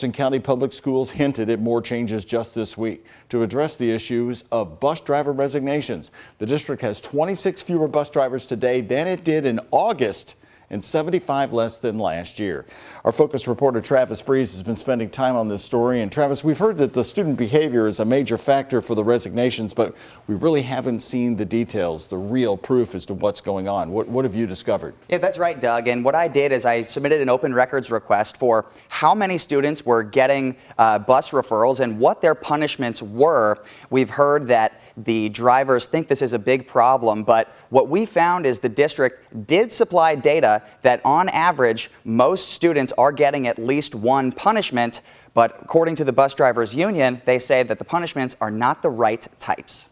County Public Schools hinted at more changes just this week to address the issues of bus driver resignations. The district has 26 fewer bus drivers today than it did in August and 75 less than last year. Our Focus reporter Travis Breeze has been spending time on this story. And Travis, we've heard that the student behavior is a major factor for the resignations, but we really haven't seen the details, the real proof as to what's going on. What have you discovered? Yeah, that's right, Doug. And what I did is I submitted an open records request for how many students were getting bus referrals and what their punishments were. We've heard that the drivers think this is a big problem, but what we found is the district did supply data that on average, most students are getting at least one punishment. But according to the bus drivers union, they say that the punishments are not the right types.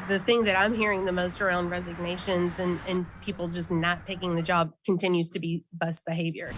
The thing that I'm hearing the most around resignations and people just not taking the job continues to be bus behavior.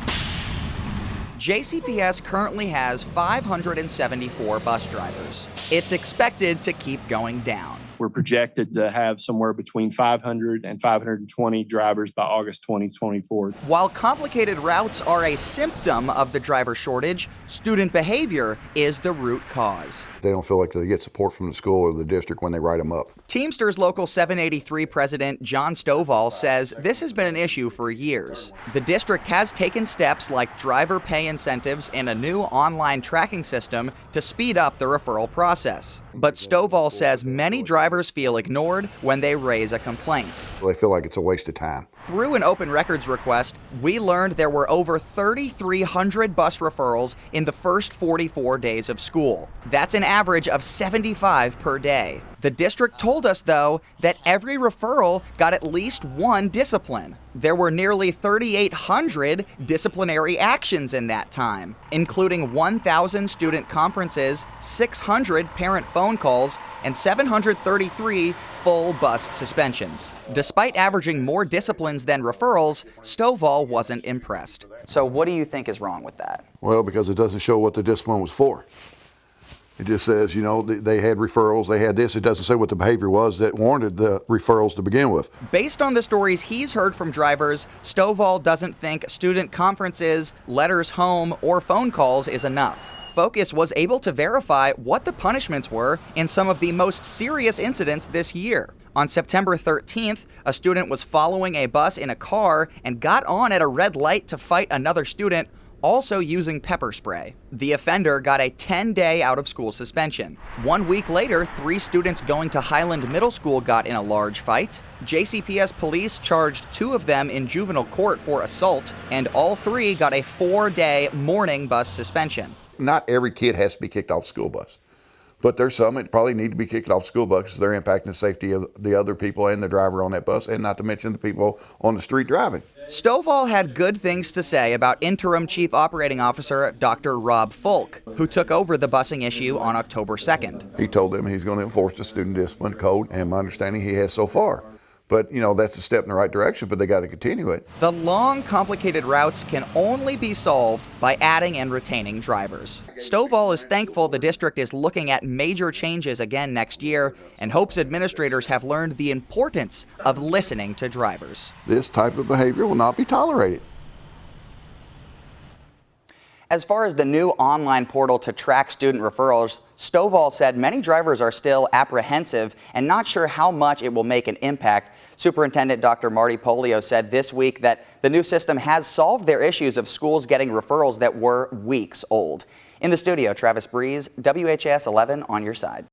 JCPS currently has 574 bus drivers. It's expected to keep going down. We're projected to have somewhere between 500 and 520 drivers by August 2024. While complicated routes are a symptom of the driver shortage, student behavior is the root cause. They don't feel like they get support from the school or the district when they write them up. Teamsters Local 783 President John Stovall says this has been an issue for years. The district has taken steps like driver pay incentives and a new online tracking system to speed up the referral process. But Stovall says many drivers feel ignored when they raise a complaint. They feel like it's a waste of time. Through an open records request, we learned there were over 3,300 bus referrals in the first 44 days of school. That's an average of 75 per day. The district told us, though, that every referral got at least one discipline. There were nearly 3,800 disciplinary actions in that time, including 1,000 student conferences, 600 parent phone calls, and 733 full bus suspensions. Despite averaging more disciplines than referrals, Stovall wasn't impressed. So what do you think is wrong with that? Well, because it doesn't show what the discipline was for. It just says, you know, they had referrals, they had this. It doesn't say what the behavior was that warranted the referrals to begin with. Based on the stories he's heard from drivers, Stovall doesn't think student conferences, letters home, or phone calls is enough. Focus was able to verify what the punishments were in some of the most serious incidents this year. On September 13th, a student was following a bus in a car and got on at a red light to fight another student, also using pepper spray. The offender got a 10-day out-of-school suspension. 1 week later, 3 students going to Highland Middle School got in a large fight. JCPS police charged 2 of them in juvenile court for assault, and all 3 got a 4-day morning bus suspension. Not every kid has to be kicked off the school bus, but there's some that probably need to be kicked off the school bus because they're impacting the safety of the other people and the driver on that bus, and not to mention the people on the street driving. Stovall had good things to say about Interim Chief Operating Officer Dr. Rob Folk, who took over the busing issue on October 2nd. He told them he's going to enforce the student discipline code, and my understanding he has so far. But, you know, that's a step in the right direction, but they got to continue it. The long, complicated routes can only be solved by adding and retaining drivers. Stovall is thankful the district is looking at major changes again next year and hopes administrators have learned the importance of listening to drivers. This type of behavior will not be tolerated. As far as the new online portal to track student referrals, Stovall said many drivers are still apprehensive and not sure how much it will make an impact. Superintendent Dr. Marty Polio said this week that the new system has solved their issues of schools getting referrals that were weeks old. In the studio, Travis Breeze, WHAS 11 on your side.